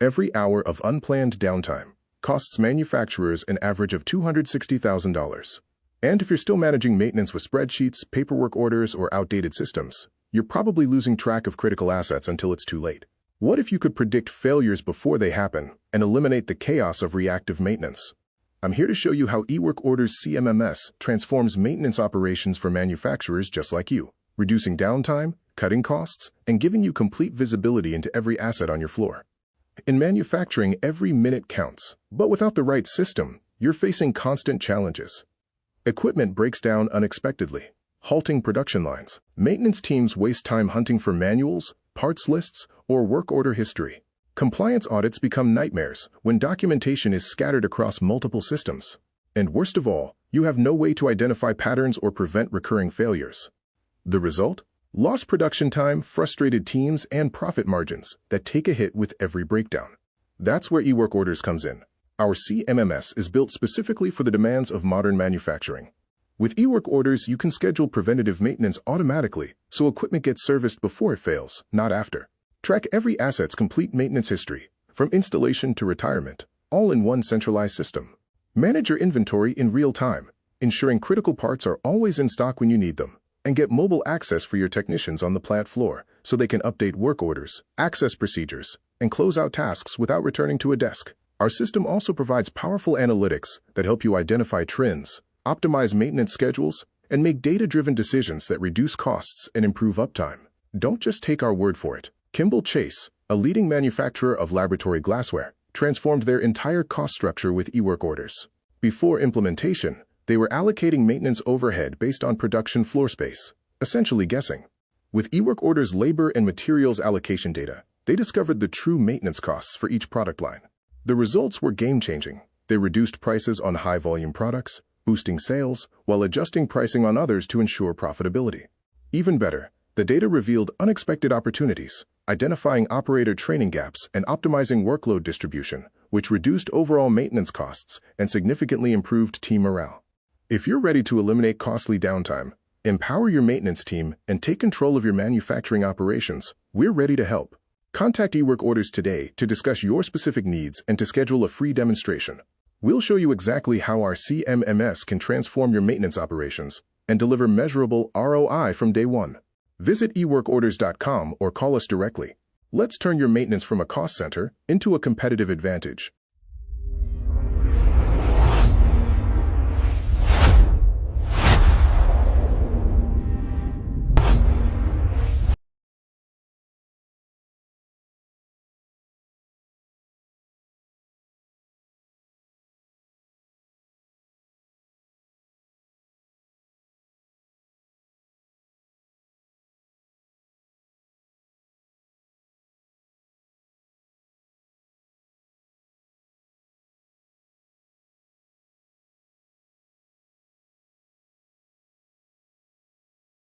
Every hour of unplanned downtime costs manufacturers an average of $260,000. And if you're still managing maintenance with spreadsheets, paperwork orders, or outdated systems, you're probably losing track of critical assets until it's too late. What if you could predict failures before they happen and eliminate the chaos of reactive maintenance? I'm here to show you how eWorkOrders CMMS transforms maintenance operations for manufacturers just like you, reducing downtime, cutting costs, and giving you complete visibility into every asset on your floor. In manufacturing, every minute counts, but without the right system, you're facing constant challenges. Equipment breaks down unexpectedly, halting production lines. Maintenance teams waste time hunting for manuals, parts lists, or work order history. Compliance audits become nightmares when documentation is scattered across multiple systems. And worst of all, you have no way to identify patterns or prevent recurring failures. The result? Lost production time, frustrated teams, and profit margins that take a hit with every breakdown. That's where eWorkOrders comes in. Our CMMS is built specifically for the demands of modern manufacturing. With eWorkOrders, you can schedule preventative maintenance automatically, so equipment gets serviced before it fails, not after. Track every asset's complete maintenance history, from installation to retirement, all in one centralized system. Manage your inventory in real time, ensuring critical parts are always in stock when you need them, and get mobile access for your technicians on the plant floor so they can update work orders, access procedures, and close out tasks without returning to a desk. Our system also provides powerful analytics that help you identify trends, optimize maintenance schedules, and make data-driven decisions that reduce costs and improve uptime. Don't just take our word for it. Kimble, a leading manufacturer of laboratory glassware, transformed their entire cost structure with eWorkOrders. Before implementation, they were allocating maintenance overhead based on production floor space, essentially guessing. With eWorkOrders labor and materials allocation data, they discovered the true maintenance costs for each product line. The results were game-changing. They reduced prices on high-volume products, boosting sales, while adjusting pricing on others to ensure profitability. Even better, the data revealed unexpected opportunities, identifying operator training gaps and optimizing workload distribution, which reduced overall maintenance costs and significantly improved team morale. If you're ready to eliminate costly downtime, empower your maintenance team, and take control of your manufacturing operations, we're ready to help. Contact eWorkOrders today to discuss your specific needs and to schedule a free demonstration. We'll show you exactly how our CMMS can transform your maintenance operations and deliver measurable ROI from day one. Visit eWorkOrders.com or call us directly. Let's turn your maintenance from a cost center into a competitive advantage.